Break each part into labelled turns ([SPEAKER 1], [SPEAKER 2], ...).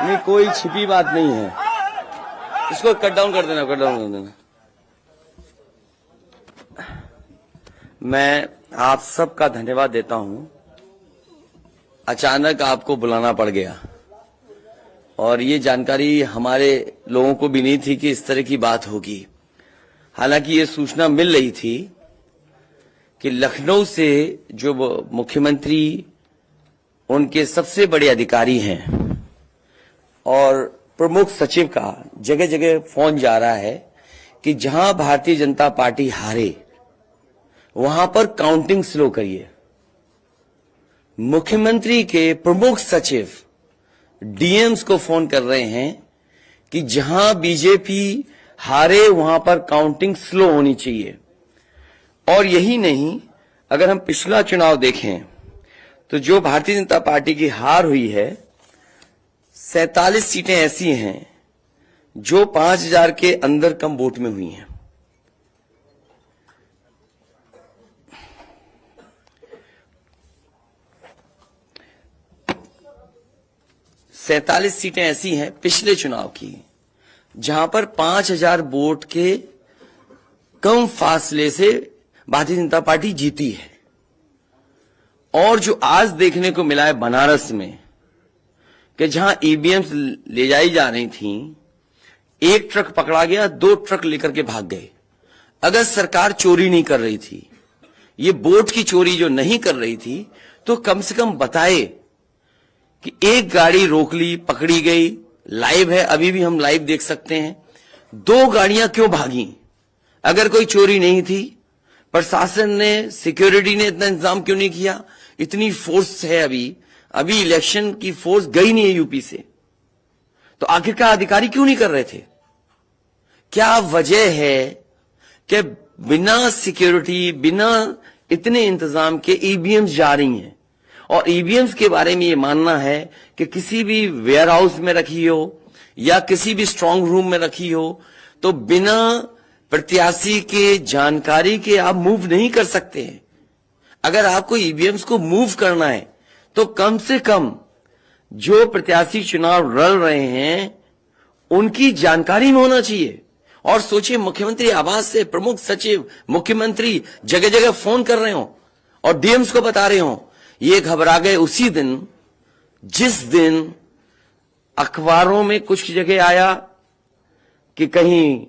[SPEAKER 1] नहीं, कोई छिपी बात नहीं है। इसको कट डाउन कर देना, कट डाउन कर देना। मैं आप सबका धन्यवाद देता हूं। अचानक आपको बुलाना पड़ गया और ये जानकारी हमारे लोगों को भी नहीं थी कि इस तरह की बात होगी। हालांकि ये सूचना मिल रही थी कि लखनऊ से जो मुख्यमंत्री, उनके सबसे बड़े अधिकारी हैं और प्रमुख सचिव का जगह जगह फोन जा रहा है कि जहां भारतीय जनता पार्टी हारे वहां पर काउंटिंग स्लो करिए। मुख्यमंत्री के प्रमुख सचिव डीएम्स को फोन कर रहे हैं कि जहां बीजेपी हारे वहां पर काउंटिंग स्लो होनी चाहिए। और यही नहीं, अगर हम पिछला चुनाव देखें तो जो भारतीय जनता पार्टी की हार हुई है, 47 सीटें ऐसी हैं जो 5000 के अंदर कम वोट में हुई हैं। सैतालीस सीटें ऐसी हैं पिछले चुनाव की जहां पर 5000 वोट के कम फासले से भारतीय जनता पार्टी जीती है। और जो आज देखने को मिला है बनारस में कि जहां ईवीएम्स ले जाई जा रही थी, एक ट्रक पकड़ा गया, 2 ट्रक लेकर के भाग गए। अगर सरकार चोरी नहीं कर रही थी, ये वोट की चोरी जो नहीं कर रही थी, तो कम से कम बताए कि एक गाड़ी रोक ली, पकड़ी गई, लाइव है, अभी भी हम लाइव देख सकते हैं। 2 गाड़ियां क्यों भागी? अगर कोई चोरी नहीं थी, प्रशासन ने, सिक्योरिटी ने इतना इंतजाम क्यों नहीं किया? इतनी फोर्स है, अभी इलेक्शन की फोर्स गई नहीं है यूपी से, तो आखिरकार अधिकारी क्यों नहीं कर रहे थे? क्या वजह है कि बिना सिक्योरिटी, बिना इतने इंतजाम के ईवीएम्स जा रही हैं? और ईवीएम्स के बारे में ये मानना है कि किसी भी वेयर हाउस में रखी हो या किसी भी स्ट्रांग रूम में रखी हो, तो बिना प्रत्याशी के जानकारी के आप मूव नहीं कर सकते हैं। अगर आपको ईवीएम्स को मूव करना है तो कम से कम जो प्रत्याशी चुनाव लड़ रहे हैं उनकी जानकारी में होना चाहिए। और सोचिए, मुख्यमंत्री आवास से प्रमुख सचिव, मुख्यमंत्री जगह जगह फोन कर रहे हो और डीएम्स को बता रहे हो। ये घबरा गए उसी दिन जिस दिन अखबारों में कुछ जगह आया कि कहीं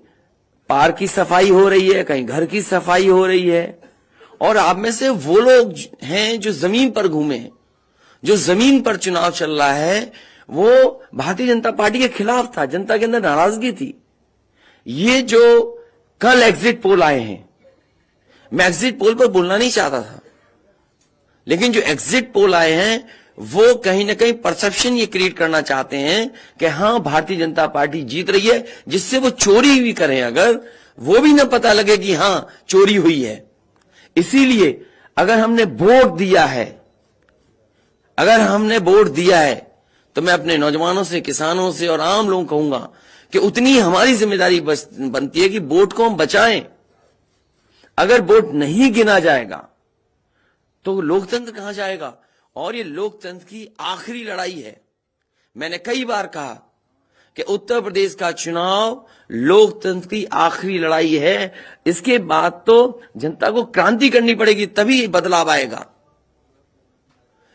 [SPEAKER 1] पार्क की सफाई हो रही है, कहीं घर की सफाई हो रही है। और आप में से वो लोग हैं जो जमीन पर घूमे, जो जमीन पर चुनाव चल रहा है, वो भारतीय जनता पार्टी के खिलाफ था। जनता के अंदर नाराजगी थी। ये जो कल एग्जिट पोल आए हैं, मैं एग्जिट पोल पर बोलना नहीं चाहता था, लेकिन जो एग्जिट पोल आए हैं वो कहीं ना कहीं परसेप्शन ये क्रिएट करना चाहते हैं कि हां, भारतीय जनता पार्टी जीत रही है, जिससे वो चोरी भी करें अगर, वो भी ना पता लगे कि हां चोरी हुई है। इसीलिए अगर हमने वोट दिया है, तो मैं अपने नौजवानों से, किसानों से और आम लोगों को कहूंगा कि उतनी हमारी जिम्मेदारी बनती है कि वोट को हम बचाएं। अगर वोट नहीं गिना जाएगा तो लोकतंत्र कहां जाएगा? और ये लोकतंत्र की आखिरी लड़ाई है। मैंने कई बार कहा कि उत्तर प्रदेश का चुनाव लोकतंत्र की आखिरी लड़ाई है। इसके बाद तो जनता को क्रांति करनी पड़ेगी, तभी बदलाव आएगा।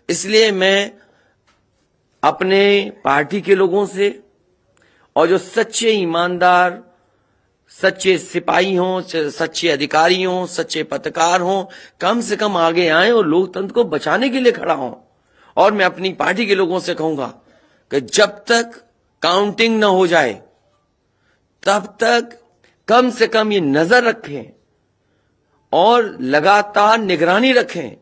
[SPEAKER 1] इसलिए मैं अपने पार्टी के लोगों से और जो सच्चे ईमानदार, सच्चे सिपाही हों, सच्चे अधिकारी हों, सच्चे पत्रकार हों, कम से कम आगे आए और लोकतंत्र को बचाने के लिए खड़ा हों। और मैं अपनी पार्टी के लोगों से कहूंगा कि जब तक काउंटिंग न हो जाए तब तक कम से कम ये नजर रखें और लगातार निगरानी रखें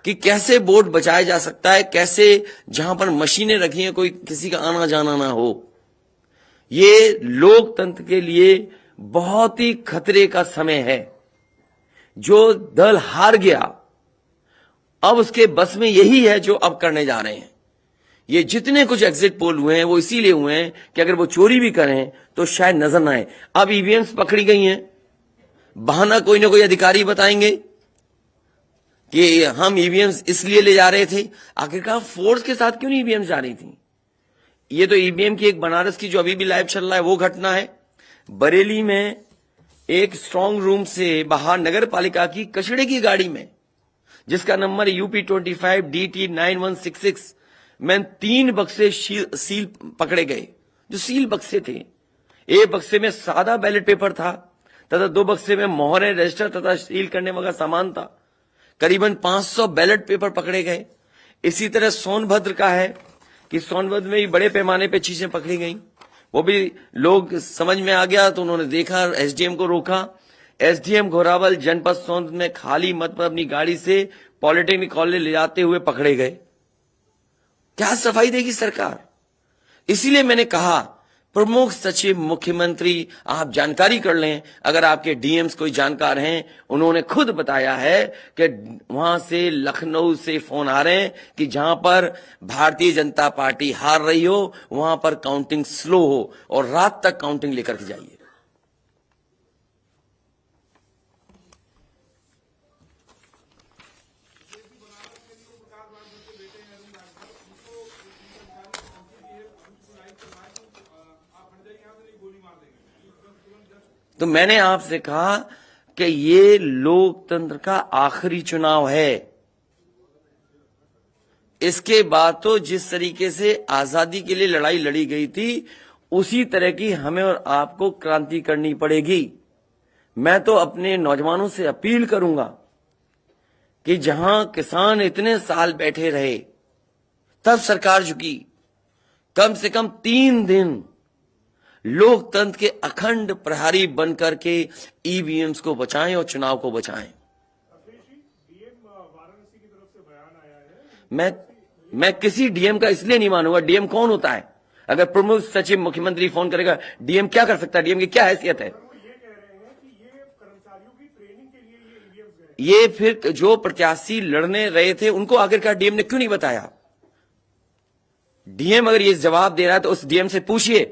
[SPEAKER 1] कि कैसे वोट बचाया जा सकता है, कैसे जहां पर मशीनें रखी हैं कोई किसी का आना जाना ना हो। ये लोकतंत्र के लिए बहुत ही खतरे का समय है। जो दल हार गया, अब उसके बस में यही है जो अब करने जा रहे हैं। ये जितने कुछ एग्जिट पोल हुए हैं वो इसीलिए हुए हैं कि अगर वो चोरी भी करें तो शायद नजर ना आए। अब ईवीएम्स पकड़ी गई हैं, बहाना कोई ना कोई अधिकारी बताएंगे कि हम ईवीएम्स इसलिए ले जा रहे थे। आखिरकार फोर्स के साथ क्यों नहीं ईवीएम्स जा रही थी? ये तो ईवीएम की एक बनारस की जो अभी भी लाइव चल रहा है वो घटना है। बरेली में एक स्ट्रांग रूम से बाहर नगर पालिका की कचड़े की गाड़ी में, जिसका नंबर UP25 DT 9166 में 3 बक्से सील पकड़े गए, जो सील बक्से थे। एक बक्से में सादा बैलेट पेपर था तथा 2 बक्से में मोहरें, रजिस्टर तथा सील करने वाला सामान था। करीबन 500 बैलेट पेपर पकड़े गए। इसी तरह सोनभद्र का है कि सोनभद्र में भी बड़े पैमाने पे चीजें पकड़ी गई। वो भी लोग समझ में आ गया तो उन्होंने देखा, एसडीएम को रोका। एसडीएम घोरावल जनपद सोनभद्र में खाली मत पर अपनी गाड़ी से पॉलिटेक्निक कॉलेज ले जाते हुए पकड़े गए। क्या सफाई देगी सरकार? इसीलिए मैंने कहा प्रमुख सचिव मुख्यमंत्री आप जानकारी कर लें। अगर आपके डीएम्स कोई जानकार हैं, उन्होंने खुद बताया है कि वहां से लखनऊ से फोन आ रहे हैं कि जहां पर भारतीय जनता पार्टी हार रही हो वहां पर काउंटिंग स्लो हो और रात तक काउंटिंग लेकर के जाइए। तो मैंने आपसे कहा कि ये लोकतंत्र का आखिरी चुनाव है। इसके बाद तो जिस तरीके से आजादी के लिए लड़ाई लड़ी गई थी, उसी तरह की हमें और आपको क्रांति करनी पड़ेगी। मैं तो अपने नौजवानों से अपील करूंगा कि जहां किसान इतने साल बैठे रहे, तब सरकार झुकी। कम से कम 3 दिन लोकतंत्र के अखंड प्रहरी बनकर के ईवीएम्स को बचाएं और चुनाव को बचाएं। मैं किसी डीएम का इसलिए नहीं मानूंगा। डीएम कौन होता है? अगर प्रमुख सचिव मुख्यमंत्री फोन करेगा, डीएम क्या कर सकता है? डीएम की क्या हैसियत है? ये फिर जो प्रत्याशी लड़ने रहे थे उनको आखिरकार डीएम ने क्यों नहीं बताया? डीएम अगर ये जवाब दे रहा है तो उस डीएम से पूछिए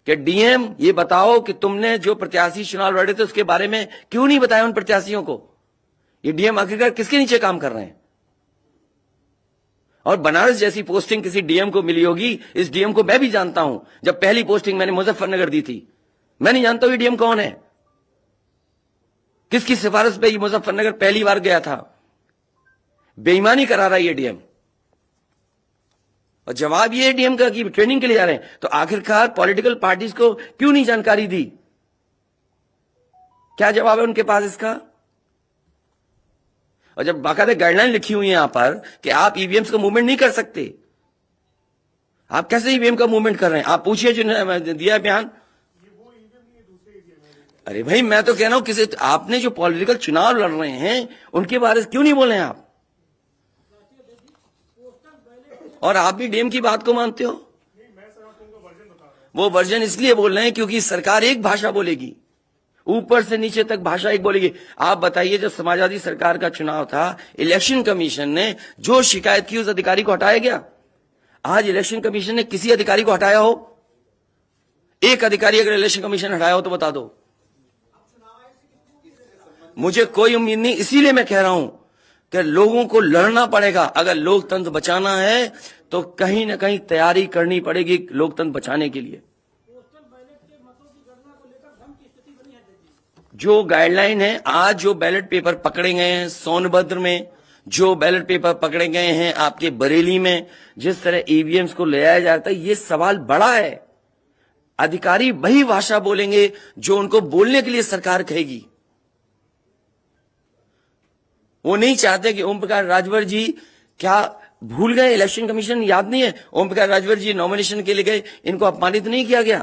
[SPEAKER 1] कि डीएम ये बताओ कि तुमने जो प्रत्याशी चुनाव लड़े थे उसके बारे में क्यों नहीं बताया उन प्रत्याशियों को? ये डीएम आखिरकार किसके नीचे काम कर रहे हैं? और बनारस जैसी पोस्टिंग किसी डीएम को मिली होगी, इस डीएम को मैं भी जानता हूं। जब पहली पोस्टिंग मैंने मुजफ्फरनगर दी थी, मैं नहीं जानता ये डीएम कौन है, किसकी सिफारिश पे ये मुजफ्फरनगर पहली बार गया था। बेईमानी करा रहा है ये डीएम। और जवाब ये डीएम का कि ट्रेनिंग के लिए जा रहे हैं। तो आखिरकार पॉलिटिकल पार्टीज को क्यों नहीं जानकारी दी? क्या जवाब है उनके पास इसका? और जब बाकायदा गाइडलाइन लिखी हुई है यहां पर कि आप ईवीएम्स का मूवमेंट नहीं कर सकते, आप कैसे ईवीएम का मूवमेंट कर रहे हैं? आप पूछिए जो दिया बयान। अरे भाई, मैं तो कह रहा हूं किसी आपने जो पॉलिटिकल चुनाव लड़ रहे हैं उनके बारे में क्यों नहीं बोले आप? और आप भी डीएम की बात को मानते हो। वो वर्जन इसलिए बोल रहे हैं क्योंकि सरकार एक भाषा बोलेगी, ऊपर से नीचे तक भाषा एक बोलेगी। आप बताइए, जब समाजवादी सरकार का चुनाव था, इलेक्शन कमीशन ने जो शिकायत की उस अधिकारी को हटाया गया? आज इलेक्शन कमीशन ने किसी अधिकारी को हटाया हो? एक अधिकारी अगर इलेक्शन कमीशन हटाया हो तो बता दो। मुझे कोई उम्मीद नहीं। इसीलिए मैं कह रहा हूं कि लोगों को लड़ना पड़ेगा। अगर लोकतंत्र बचाना है तो कहीं ना कहीं तैयारी करनी पड़ेगी लोकतंत्र बचाने के लिए। जो गाइडलाइन है, आज जो बैलेट पेपर पकड़े गए हैं सोनभद्र में, जो बैलेट पेपर पकड़े गए हैं आपके बरेली में, जिस तरह ईवीएम्स को ले आया जाता है, ये सवाल बड़ा है। अधिकारी वही भाषा बोलेंगे जो उनको बोलने के लिए सरकार कहेगी। वो नहीं चाहते कि ओम प्रकाश राजभर जी क्या भूल गए? इलेक्शन कमीशन याद नहीं है? ओम प्रकाश राजभर जी नॉमिनेशन के लिए गए, इनको अपमानित नहीं किया गया?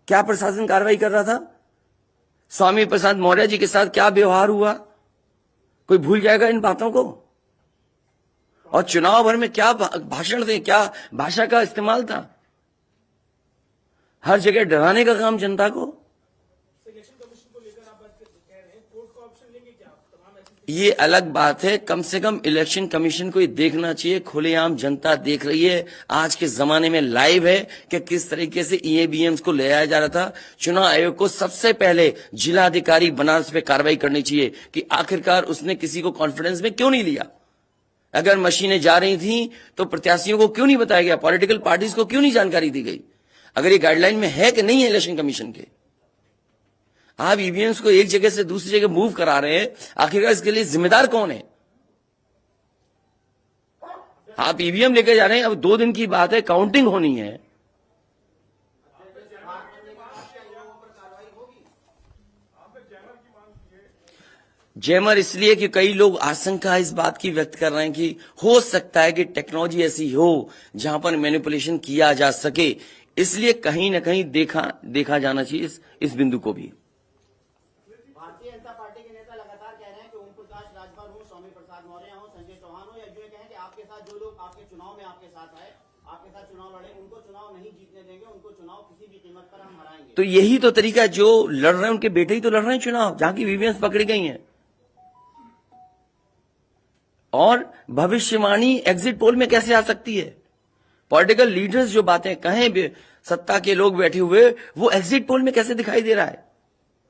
[SPEAKER 1] क्या प्रशासन कार्रवाई कर रहा था? स्वामी प्रसाद मौर्य जी के साथ क्या व्यवहार हुआ? कोई भूल जाएगा इन बातों को? और चुनाव भर में क्या भाषण थे, क्या भाषा का इस्तेमाल था? हर जगह डराने का काम जनता को। ये अलग बात है। कम से कम इलेक्शन कमीशन को ये देखना चाहिए, खुलेआम जनता देख रही है, आज के जमाने में लाइव है कि किस तरीके से ईवीएम्स को ले आया जा रहा था। चुनाव आयोग को सबसे पहले जिलाधिकारी बनारस पे कार्रवाई करनी चाहिए कि आखिरकार उसने किसी को कॉन्फिडेंस में क्यों नहीं लिया। अगर मशीनें जा रही थी तो प्रत्याशियों को क्यों नहीं बताया गया, पॉलिटिकल पार्टीज को क्यों नहीं जानकारी दी गई? अगर ये गाइडलाइन में है कि नहीं है इलेक्शन कमीशन के, आप ईवीएम्स को एक जगह से दूसरी जगह मूव करा रहे हैं, आखिरकार इसके लिए जिम्मेदार कौन है? आप ईवीएम लेकर जा रहे हैं, अब 2 दिन की बात है, काउंटिंग होनी है। जैमर इसलिए कि कई लोग आशंका इस बात की व्यक्त कर रहे हैं कि हो सकता है कि टेक्नोलॉजी ऐसी हो जहां पर मैनिपुलेशन किया जा सके, इसलिए कहीं ना कहीं देखा जाना चाहिए इस बिंदु को भी।
[SPEAKER 2] भारतीय जनता पार्टी के नेता लगातार कह रहे हैं कि ओम प्रकाश राजभर हो, स्वामी प्रसाद मौर्य हो, संजय चौहान हो, या यूं कहें कि आपके साथ जो लोग आपके चुनाव में आपके साथ आए, आपके साथ चुनाव लड़े, उनको चुनाव नहीं जीतने देंगे, उनको चुनाव किसी भी कीमत पर हम हराएंगे।
[SPEAKER 1] तो यही तो तरीका, जो लड़ रहे हैं उनके बेटे ही तो लड़ रहे हैं चुनाव, जहां की ईवीएम्स पकड़ी गई हैं। और भविष्यवाणी एग्जिट पोल में कैसे आ सकती है? पॉलिटिकल लीडर्स जो बातें कहें, सत्ता के लोग बैठे हुए, वो एग्जिट पोल में कैसे दिखाई दे रहा है?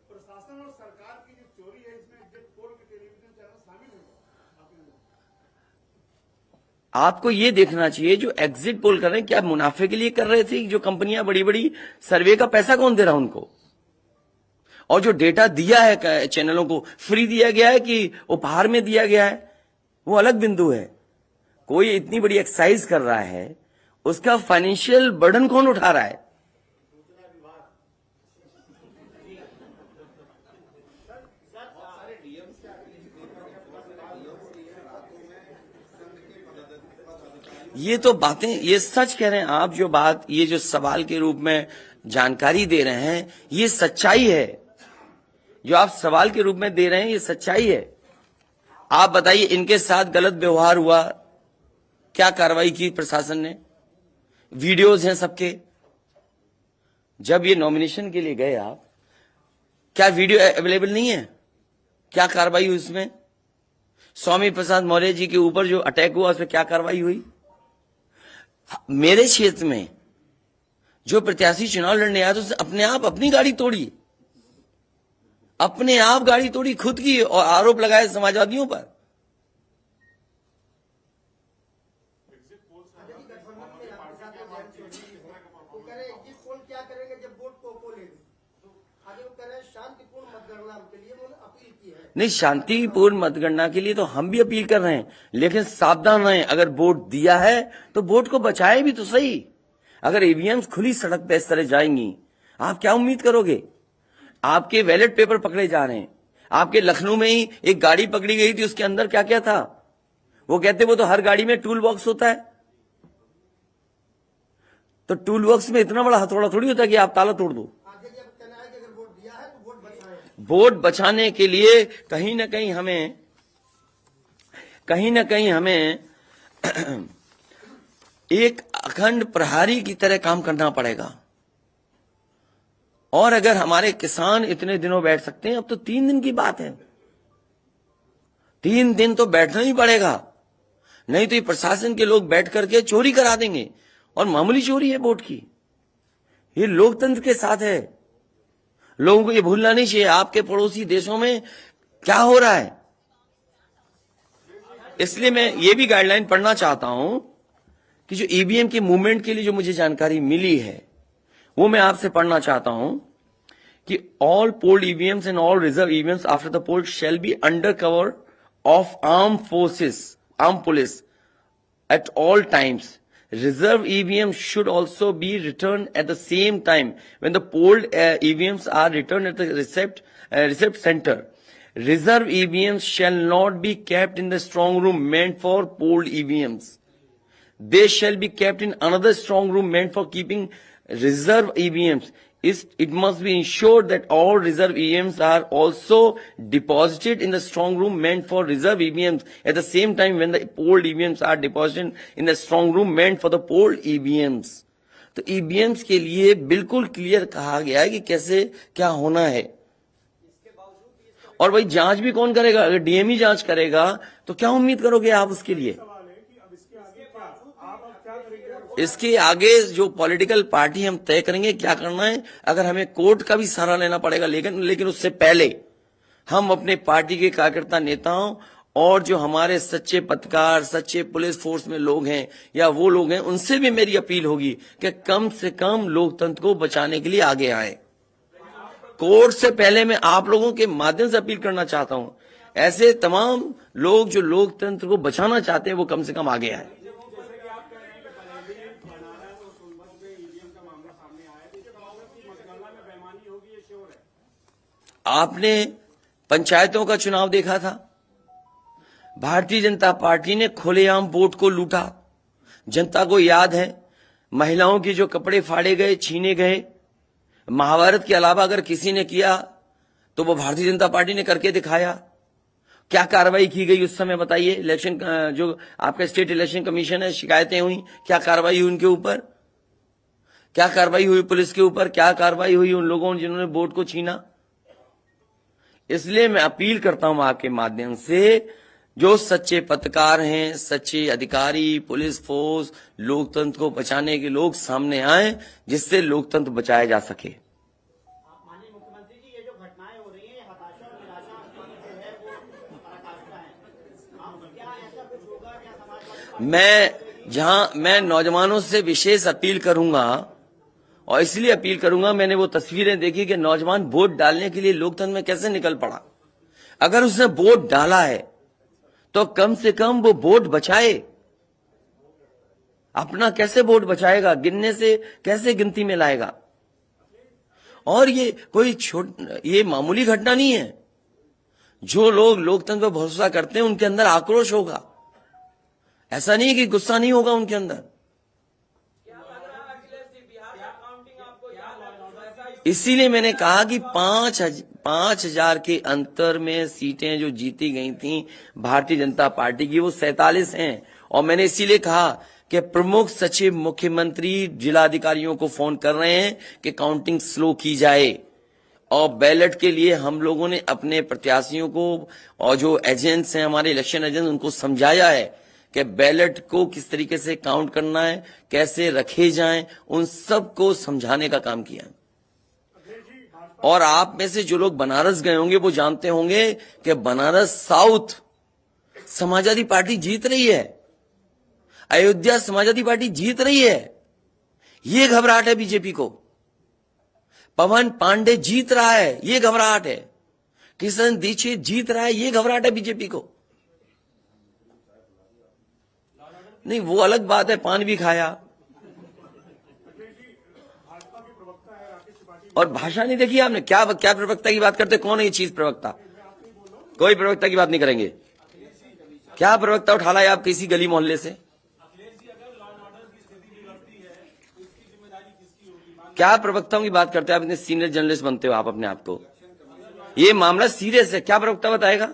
[SPEAKER 3] प्रशासन और सरकार की जो चोरी है, इसमें एग्जिट पोल के टेलीविजन चैनल शामिल होंगे।
[SPEAKER 1] आपको ये देखना चाहिए, जो एग्जिट पोल कर रहे हैं क्या मुनाफे के लिए कर रहे थे? जो कंपनियां बड़ी बड़ी सर्वे का पैसा कौन दे रहा है उनको? और जो डेटा दिया है चैनलों को, फ्री दिया गया है कि उपहार में दिया गया है, वो अलग बिंदु है। कोई इतनी बड़ी एक्सरसाइज कर रहा है, उसका फाइनेंशियल बर्डन कौन उठा रहा है? ये तो बातें, ये सच कह रहे हैं आप, जो बात, ये जो सवाल के रूप में जानकारी दे रहे हैं, ये सच्चाई है। जो आप सवाल के रूप में दे रहे हैं, ये सच्चाई है। आप बताइए, इनके साथ गलत व्यवहार हुआ, क्या कार्रवाई की प्रशासन ने? वीडियोज हैं सबके। जब ये नॉमिनेशन के लिए गए आप, क्या वीडियो अवेलेबल नहीं है? क्या कार्रवाई हुई उसमें? स्वामी प्रसाद मौर्य जी के ऊपर जो अटैक हुआ, उसमें क्या कार्रवाई हुई? मेरे क्षेत्र में जो प्रत्याशी चुनाव लड़ने आया, तो उसने अपने आप अपनी गाड़ी तोड़ी, अपने आप गाड़ी तोड़ी खुद की, और आरोप लगाए समाजवादियों पर।
[SPEAKER 2] क्या करेंगे जब वोट को लेंगे? आगे वो कह रहे हैं शांतिपूर्ण मतगणना के लिए उन्होंने अपील की है।
[SPEAKER 1] नहीं, शांतिपूर्ण मतगणना के लिए तो हम भी अपील कर रहे हैं, लेकिन सावधान रहें। अगर वोट दिया है तो वोट को बचाए भी तो सही। अगर ईवीएम्स खुली सड़क पे इस तरह जाएंगी, आप क्या उम्मीद करोगे? आपके बैलेट पेपर पकड़े जा रहे हैं। आपके लखनऊ में ही एक गाड़ी पकड़ी गई थी, उसके अंदर क्या क्या था? वो कहते वो तो हर गाड़ी में टूल बॉक्स होता है। तो टूल बॉक्स में इतना बड़ा हथौड़ा थोड़ी होता है कि आप ताला तोड़ दो।
[SPEAKER 2] आगे जब कहना है कि अगर वोट दिया है तो वोट बचाएं।
[SPEAKER 1] वोट बचाने के लिए कहीं ना कहीं हमें एक अखंड प्रहरी की तरह काम करना पड़ेगा। और अगर हमारे किसान इतने दिनों बैठ सकते हैं, अब तो 3 दिन की बात है, 3 दिन तो बैठना ही पड़ेगा, नहीं तो ये प्रशासन के लोग बैठ करके चोरी करा देंगे। और मामूली चोरी है वोट की, ये लोकतंत्र के साथ है। लोगों को ये भूलना नहीं चाहिए आपके पड़ोसी देशों में क्या हो रहा है। इसलिए मैं ये भी गाइडलाइन पढ़ना चाहता हूं कि जो ईवीएम के मूवमेंट के लिए जो मुझे जानकारी मिली है, वो मैं आपसे पढ़ना चाहता हूं कि all polled EVMs and all reserve EVMs after the poll shall be under cover of arm forces, arm police at all times. Reserve EVMs should also be returned at the same time when the polled EVMs are returned at the receipt center. Reserve EVMs shall not be kept in the strong room meant for polled EVMs. They shall be kept in another strong room meant for keeping reserve EVMs. It must be ensured that all reserve EVMs are also deposited in the strong room meant for reserve EVMs at the same time when the polled EVMs are deposited in the strong room meant for the polled EVMs. तो EVMs के लिए बिल्कुल clear कहा गया है कि कैसे क्या होना है। और भाई जांच भी कौन करेगा? अगर डीएमई जांच करेगा तो क्या उम्मीद करोगे आप उसके लिए? इसके आगे जो पॉलिटिकल पार्टी हम तय करेंगे क्या करना है। अगर हमें कोर्ट का भी सहारा लेना पड़ेगा, लेकिन उससे पहले हम अपने पार्टी के कार्यकर्ता नेताओं और जो हमारे सच्चे पत्रकार, सच्चे पुलिस फोर्स में लोग हैं या वो लोग हैं, उनसे भी मेरी अपील होगी कि कम से कम लोकतंत्र को बचाने के लिए आगे आए। कोर्ट से पहले मैं आप लोगों के माध्यम से अपील करना चाहता हूं, ऐसे तमाम लोग जो लोकतंत्र को बचाना चाहते हैं वो कम से कम आगे आए। आपने पंचायतों का चुनाव देखा था, भारतीय जनता पार्टी ने खुलेआम वोट को लूटा। जनता को याद है महिलाओं के जो कपड़े फाड़े गए, छीने गए, महाभारत के अलावा अगर किसी ने किया तो वो भारतीय जनता पार्टी ने करके दिखाया। क्या कार्रवाई की गई उस समय बताइए? इलेक्शन जो आपका स्टेट इलेक्शन कमीशन है, शिकायतें हुई, क्या कार्रवाई हुई उनके ऊपर? क्या कार्रवाई हुई पुलिस के ऊपर? क्या कार्रवाई हुई उन लोगों जिन्होंने वोट को छीना? इसलिए मैं अपील करता हूं आपके माध्यम से, जो सच्चे पत्रकार हैं, सच्चे अधिकारी, पुलिस फोर्स, लोकतंत्र को बचाने के लोग सामने आए, जिससे लोकतंत्र बचाया जा सके।
[SPEAKER 2] माननीय मुख्यमंत्री जी, ये जो घटनाएं हो रही हैं, ये हताशा और निराशा की जो है वो पराकाष्ठा है। क्या ऐसा कुछ होगा? क्या समाजवादी
[SPEAKER 1] मैं नौजवानों से विशेष अपील करूंगा, और इसलिए अपील करूंगा, मैंने वो तस्वीरें देखी कि नौजवान वोट डालने के लिए लोकतंत्र में कैसे निकल पड़ा। अगर उसने वोट डाला है तो कम से कम वो वोट बचाए। अपना कैसे वोट बचाएगा? गिनने से कैसे गिनती में लाएगा? और ये कोई ये मामूली घटना नहीं है। जो लोग लोकतंत्र पर भरोसा करते हैं उनके अंदर आक्रोश होगा, ऐसा नहीं है कि गुस्सा नहीं होगा उनके अंदर। इसीलिए मैंने कहा कि 5,000 के अंतर में सीटें जो जीती गई थी भारतीय जनता पार्टी की, वो 47 हैं। और मैंने इसीलिए कहा कि प्रमुख सचिव मुख्यमंत्री जिलाधिकारियों को फोन कर रहे हैं कि काउंटिंग स्लो की जाए। और बैलेट के लिए हम लोगों ने अपने प्रत्याशियों को और जो एजेंट्स हैं, हमारे इलेक्शन एजेंट, उनको समझाया है कि बैलेट को किस तरीके से काउंट करना है, कैसे रखे जाएं, उन सबको समझाने का काम किया। और आप में से जो लोग बनारस गए होंगे वो जानते होंगे कि बनारस साउथ समाजवादी पार्टी जीत रही है, अयोध्या समाजवादी पार्टी जीत रही है। ये घबराहट है बीजेपी को। पवन पांडे जीत रहा है, ये घबराहट है। किशन दीक्षित जीत रहा है, ये घबराहट है बीजेपी को। नहीं, वो अलग बात है, पान भी खाया। और भाषा नहीं देखी आपने? क्या प्रवक्ता की बात करते? कौन है ये चीज प्रवक्ता? कोई प्रवक्ता की बात नहीं करेंगे। क्या प्रवक्ता उठा लाए आप किसी गली मोहल्ले से? क्या प्रवक्ताओं की बात करते हैं आप? इतने सीनियर जर्नलिस्ट बनते हो आप अपने आप को। ये मामला सीरियस है, क्या प्रवक्ता बताएगा?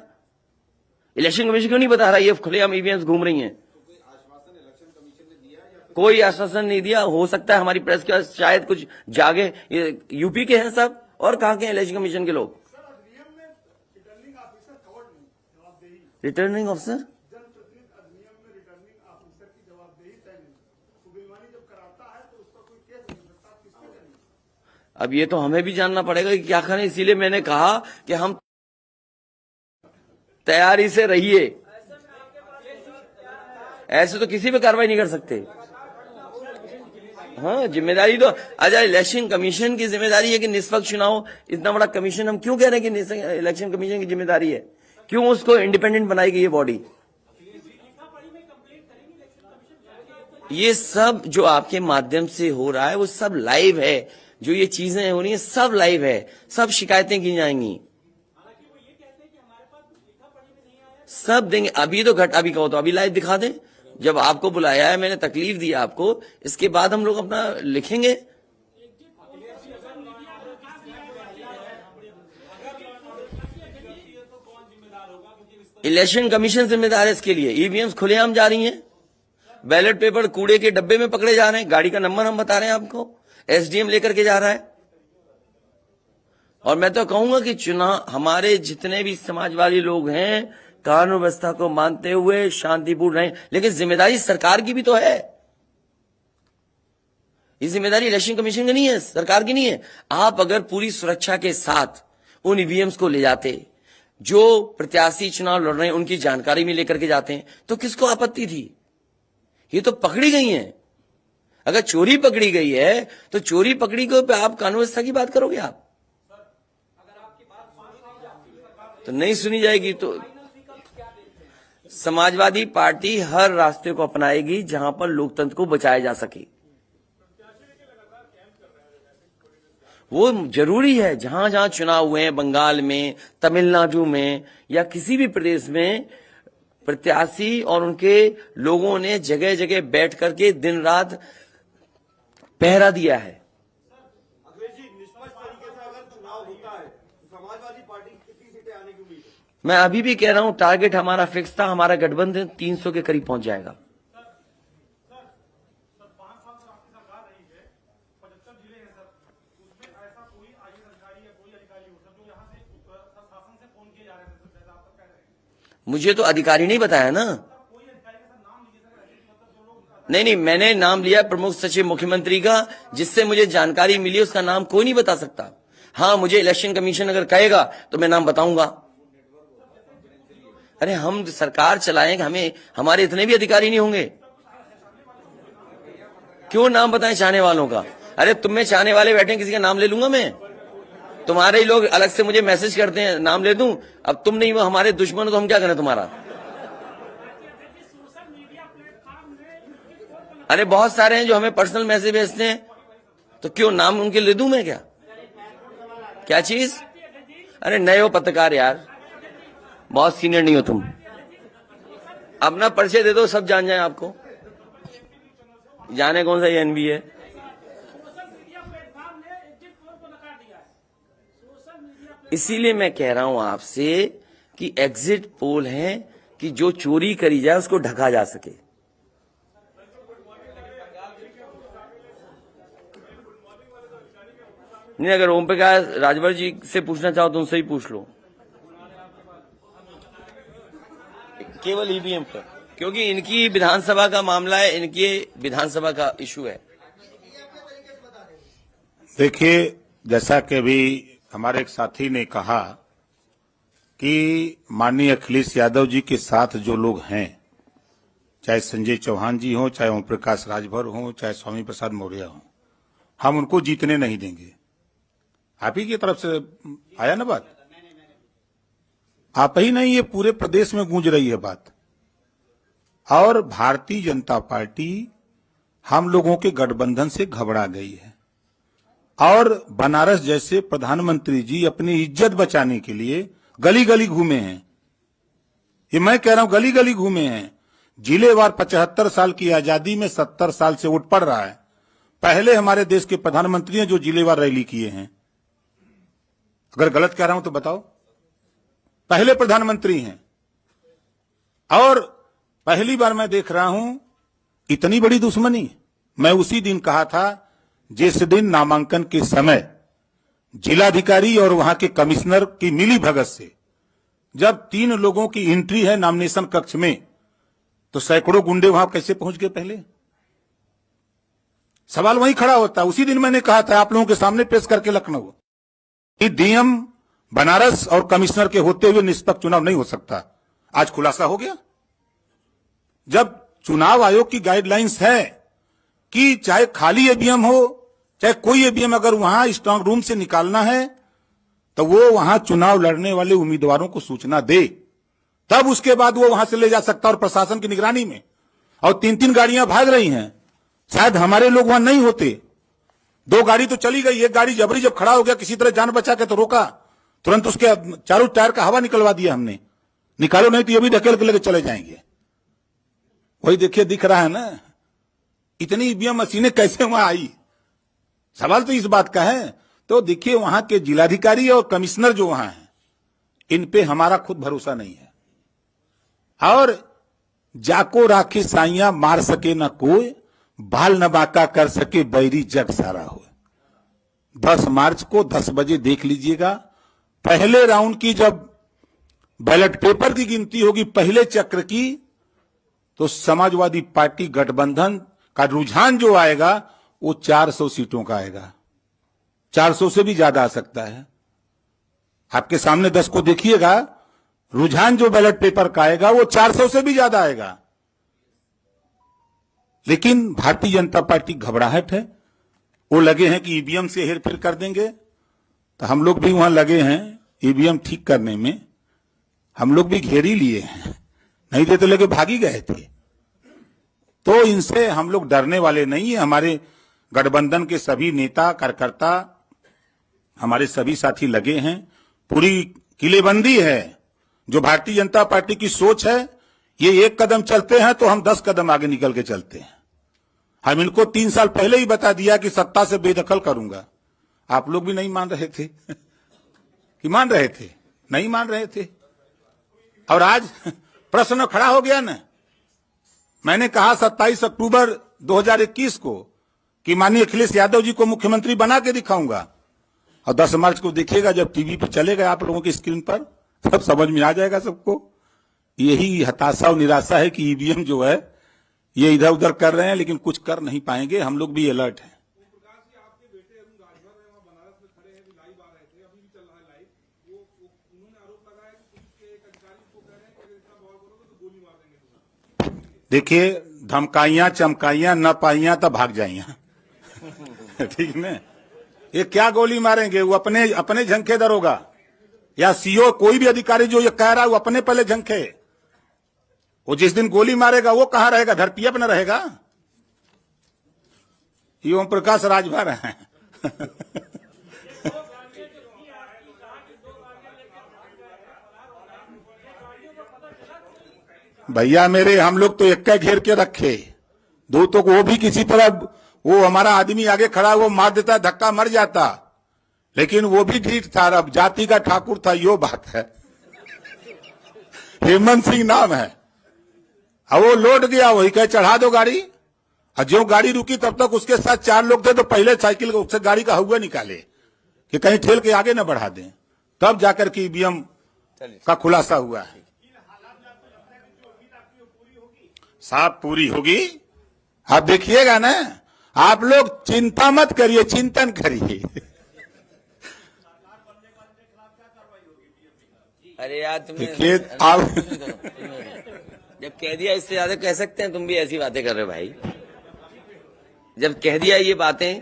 [SPEAKER 1] इलेक्शन कमीशन क्यों नहीं बता रहा? ये खुलेआम ईवीएम घूम रही हैं। कोई आश्वासन नहीं दिया। हो सकता है हमारी प्रेस के शायद कुछ जागे। ये यूपी के हैं सब, और कहां के हैं इलेक्शन कमीशन के लोग? रिटर्निंग ऑफिसर अब ये तो हमें भी जानना पड़ेगा कि क्या करें। इसीलिए मैंने कहा कि हम तैयारी से रहिए। ऐसे तो किसी पे कार्रवाई नहीं कर सकते। हाँ, जिम्मेदारी तो अच्छा इलेक्शन कमीशन की जिम्मेदारी है कि निष्पक्ष चुनाव। इतना बड़ा कमीशन हम क्यों कह रहे हैं कि इलेक्शन कमीशन की जिम्मेदारी है? क्यों उसको इंडिपेंडेंट बनाई गई ये बॉडी? ये सब जो आपके माध्यम से हो रहा है वो सब लाइव है। जो ये चीजें हो रही है सब लाइव है, सब शिकायतें की जाएंगी, सब देंगे। अभी तो अभी कहो तो अभी लाइव दिखा दें। जब आपको बुलाया है, मैंने तकलीफ दी आपको, इसके बाद हम लोग अपना लिखेंगे। इलेक्शन कमीशन जिम्मेदार है इसके लिए। ईवीएम्स खुलेआम जा रही हैं, बैलेट पेपर कूड़े के डब्बे में पकड़े जा रहे हैं। गाड़ी का नंबर हम बता रहे हैं आपको, एसडीएम लेकर के जा रहा है। और मैं तो कहूंगा कि चुनाव हमारे जितने भी समाजवादी लोग हैं कानून व्यवस्था को मानते हुए शांतिपूर्ण रहें, लेकिन जिम्मेदारी सरकार की भी तो है। ये जिम्मेदारी इलेक्शन कमीशन की नहीं है, सरकार की नहीं है। आप अगर पूरी सुरक्षा के साथ उन ईवीएम्स को ले जाते, जो प्रत्याशी चुनाव लड़ रहे हैं उनकी जानकारी में लेकर के जाते हैं, तो किसको आपत्ति थी? ये तो पकड़ी गई हैं। अगर चोरी पकड़ी गई है तो चोरी पकड़ी को पे आप कानून व्यवस्था की बात करोगे आप? तो नहीं सुनी जाएगी। तो समाजवादी पार्टी हर रास्ते को अपनाएगी जहां पर लोकतंत्र को बचाया जा सके। वो जरूरी है। जहां जहां चुनाव हुए हैं, बंगाल में, तमिलनाडु में या किसी भी प्रदेश में, प्रत्याशी और उनके लोगों ने जगह जगह बैठ करके दिन रात पहरा दिया है।
[SPEAKER 3] अखिलेश जी, निष्पक्ष तरीके से अगर चुनाव होता है तो समाजवादी पार्टी कितनी सीटें आने की उम्मीद है?
[SPEAKER 1] मैं अभी भी कह रहा हूं, टारगेट हमारा फिक्स था। हमारा गठबंधन 300 के करीब पहुंच जाएगा। मुझे तो अधिकारी नहीं बताया ना। नहीं, मैंने नाम लिया प्रमुख सचिव मुख्यमंत्री का, जिससे मुझे जानकारी मिली। उसका नाम कोई नहीं बता सकता। हाँ, मुझे इलेक्शन कमीशन अगर कहेगा तो मैं नाम बताऊंगा। अरे हम सरकार चलाएंगे, हमें हमारे इतने भी अधिकारी नहीं होंगे? क्यों नाम बताएं चाहने वालों का? अरे तुम में चाहने वाले बैठे, किसी का नाम ले लूंगा मैं? तुम्हारे ही लोग अलग से मुझे मैसेज करते हैं, नाम ले दूं? अब तुम नहीं, वो हमारे दुश्मन हो तो हम क्या करें तुम्हारा? अरे बहुत सारे हैं जो हमें पर्सनल मैसेज भेजते हैं, तो क्यों नाम उनके ले दूं मैं? क्या चीज? अरे नए हो पत्रकार यार, बहुत सीनियर नहीं हो तुम। अपना परिचय दे दो, सब जान जाए आपको। जाने कौन सा ये एनबी है। इसीलिए मैं कह रहा हूं आपसे कि एग्जिट पोल है कि जो चोरी करी जाए उसको ढका जा सके। नहीं, अगर ओम प्रकाश राजभर जी से पूछना चाहो तो उनसे ही पूछ लो, केवल ईवीएम पर, क्योंकि इनकी विधानसभा का मामला है, इनकी विधानसभा का इशू है।
[SPEAKER 4] देखिए, जैसा कि अभी हमारे एक साथी ने कहा कि माननीय अखिलेश यादव जी के साथ जो लोग हैं, चाहे संजय चौहान जी हो, चाहे ओम प्रकाश राजभर हो, चाहे स्वामी प्रसाद मौर्य हो, हम उनको जीतने नहीं देंगे। आप ही की तरफ से आया ना बात? आप ही नहीं, ये पूरे प्रदेश में गूंज रही है बात। और भारतीय जनता पार्टी हम लोगों के गठबंधन से घबरा गई है और बनारस जैसे प्रधानमंत्री जी अपनी इज्जत बचाने के लिए गली गली घूमे हैं। ये मैं कह रहा हूं, गली गली घूमे हैं। जिलेवार 75 साल की आजादी में 70 साल से उठ पड़ रहा है। पहले हमारे देश के प्रधानमंत्री हैं जो जिलेवार रैली किए हैं। अगर गलत कह रहा हूं तो बताओ। पहले प्रधानमंत्री हैं और पहली बार मैं देख रहा हूं इतनी बड़ी दुश्मनी। मैं उसी दिन कहा था जिस दिन नामांकन के समय जिलाधिकारी और वहां के कमिश्नर की मिली भगत से जब 3 लोगों की एंट्री है नॉमिनेशन कक्ष में, तो सैकड़ों गुंडे वहां कैसे पहुंच गए? पहले सवाल वहीं खड़ा होता है। उसी दिन मैंने कहा था आप लोगों के सामने पेश करके लखनऊ कि डीएम बनारस और कमिश्नर के होते हुए निष्पक्ष चुनाव नहीं हो सकता। आज खुलासा हो गया। जब चुनाव आयोग की गाइडलाइंस है कि चाहे खाली ईवीएम हो चाहे कोई ईवीएम, अगर वहां स्ट्रांग रूम से निकालना है तो वो वहां चुनाव लड़ने वाले उम्मीदवारों को सूचना दे, तब उसके बाद वो वहां से ले जा सकता। और प्रशासन की निगरानी में, और 3-3 गाड़ियां भाग रही हैं। शायद हमारे लोग वहां नहीं होते। 2 गाड़ी तो चली गई, एक गाड़ी जबरी जब खड़ा हो गया किसी तरह जान बचा के तो रोका, तुरंत उसके चारों टायर का हवा निकलवा दिया हमने। निकालो नहीं तो ये भी ढकेल के लेके चले जाएंगे। वही देखिए, दिख रहा है ना इतनी ईवीएम मशीनें कैसे वहां आई। सवाल तो इस बात का है। तो देखिए, वहां के जिलाधिकारी और कमिश्नर जो वहां हैं, इन पे हमारा खुद भरोसा नहीं है। और जाको राखे साइया मार सके न कोई, बाल न बाका कर सके बैरी जग सारा हो। 10 मार्च को 10 बजे देख लीजिएगा। पहले राउंड की जब बैलेट पेपर की गिनती होगी पहले चक्र की, तो समाजवादी पार्टी गठबंधन का रुझान जो आएगा वो 400 सीटों का आएगा। 400 से भी ज्यादा आ सकता है। आपके सामने 10 को देखिएगा रुझान जो बैलेट पेपर का आएगा वो 400 से भी ज्यादा आएगा। लेकिन भारतीय जनता पार्टी घबराहट है, वो लगे हैं कि ईवीएम से हेरफेर कर देंगे। तो हम लोग भी वहां लगे हैं ईवीएम ठीक करने में, हम लोग भी घेर ही लिए हैं, नहीं थे तो लेके भागी गए थे। तो इनसे हम लोग डरने वाले नहीं है। हमारे गठबंधन के सभी नेता कार्यकर्ता, हमारे सभी साथी लगे हैं, पूरी किलेबंदी है। जो भारतीय जनता पार्टी की सोच है, ये एक कदम चलते हैं तो हम 10 कदम आगे निकल के चलते हैं। हम इनको 3 साल पहले ही बता दिया कि सत्ता से बेदखल करूंगा। आप लोग भी नहीं मान रहे थे कि मान रहे थे? नहीं मान रहे थे। और आज प्रश्न खड़ा हो गया ना। मैंने कहा 27 अक्टूबर 2021 को कि माननीय अखिलेश यादव जी को मुख्यमंत्री बना के दिखाऊंगा, और 10 मार्च को देखिएगा जब टीवी पे चलेगा आप लोगों की स्क्रीन पर, तब समझ में आ जाएगा सबको। यही हताशा और निराशा है कि ईवीएम जो है ये इधर उधर कर रहे हैं, लेकिन कुछ कर नहीं पाएंगे। हम लोग भी अलर्ट हैं। देखिए, धमकाइयां चमकाइयां न पाइयां तब भाग जाइयां ठीक है। ये क्या गोली मारेंगे? वो अपने झंखे दरोगा या सीओ, कोई भी अधिकारी जो ये कह रहा है वो अपने पहले झंखे। वो जिस दिन गोली मारेगा वो कहां रहेगा? धरती पर न रहेगा। ये ओम प्रकाश राजभर हैं भैया मेरे, हम लोग तो एक घेर के रखे, दो तो वो भी किसी तरह वो हमारा आदमी आगे खड़ा वो मार देता, धक्का मर जाता, लेकिन वो भी ठीक था। अब जाति का ठाकुर था, यो बात है। हेमंत सिंह नाम है। अब वो लौट गया, वही कहे चढ़ा दो गाड़ी। और जो गाड़ी रुकी तब तक उसके साथ 4 लोग थे, तो पहले साइकिल उससे गाड़ी का हुआ निकाले कि कहीं ठेल के आगे न बढ़ा दें, तब जाकर के ईवीएम का खुलासा हुआ है। साफ पूरी होगी, आप देखिएगा ना। आप लोग चिंता मत करिए, चिंतन करिए।
[SPEAKER 1] अरे यार तुमने
[SPEAKER 4] देखिए आप
[SPEAKER 1] जब कह दिया, इससे ज्यादा कह सकते हैं? तुम भी ऐसी बातें कर रहे हो भाई। जब कह दिया ये बातें,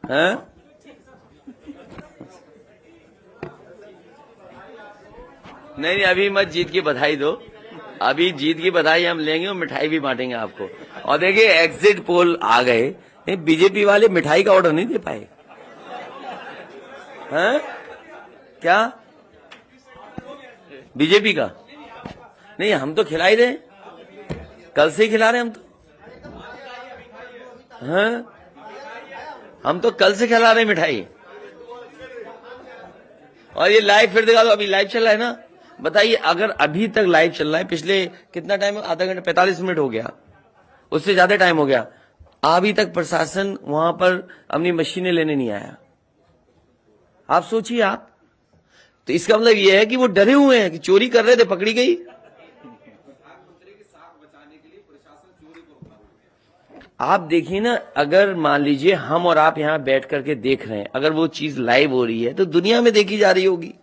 [SPEAKER 1] हाँ? नहीं, अभी मत जीत की बधाई दो। अभी जीत की बधाई हम लेंगे और मिठाई भी बांटेंगे आपको। और देखिए, एग्जिट पोल आ गए, बीजेपी वाले मिठाई का ऑर्डर नहीं दे पाए। हैं? क्या बीजेपी का? नहीं, हम तो खिला ही रहे, कल से ही खिला रहे हम तो। हाँ, हम तो कल से खिला रहे मिठाई। और ये लाइव फिर दिखा दो, अभी लाइव चल रहा है ना। बताइए, अगर अभी तक लाइव चल रहा है, पिछले कितना टाइम, आधा घंटा 45 मिनट हो गया, उससे ज्यादा टाइम हो गया, अभी तक प्रशासन वहां पर अपनी मशीनें लेने नहीं आया। आप सोचिए आप, तो इसका मतलब यह है कि वो डरे हुए हैं कि चोरी कर रहे थे, पकड़ी गई। आप देखिए ना, अगर मान लीजिए हम और आप यहां बैठ करके देख रहे हैं, अगर वो चीज लाइव हो रही है तो दुनिया में देखी जा रही होगी।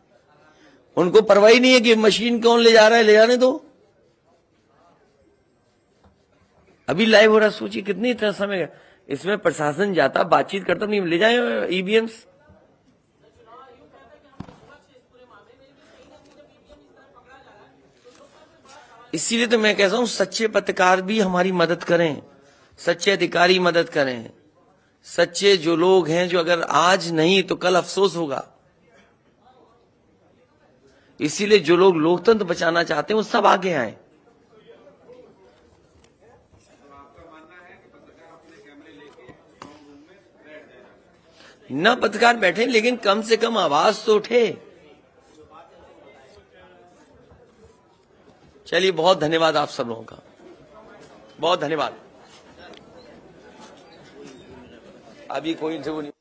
[SPEAKER 1] उनको परवाह ही नहीं है कि मशीन कौन ले जा रहा है, ले जाने दो। अभी लाइव हो रहा, सोचिए कितनी इतना समय इसमें प्रशासन जाता, बातचीत करता, नहीं ले जाए ईवीएम्स। इसीलिए तो मैं कहता हूं, सच्चे पत्रकार भी हमारी मदद करें, सच्चे अधिकारी मदद करें, सच्चे जो लोग हैं, जो अगर आज नहीं तो कल अफसोस होगा। इसीलिए जो लोग लोकतंत्र बचाना चाहते हैं वो सब आगे आए। न पत्रकार बैठे, लेकिन कम से कम आवाज तो उठे। चलिए, बहुत धन्यवाद आप सब लोगों का, बहुत धन्यवाद। अभी कोई इंटरव्यू नहीं।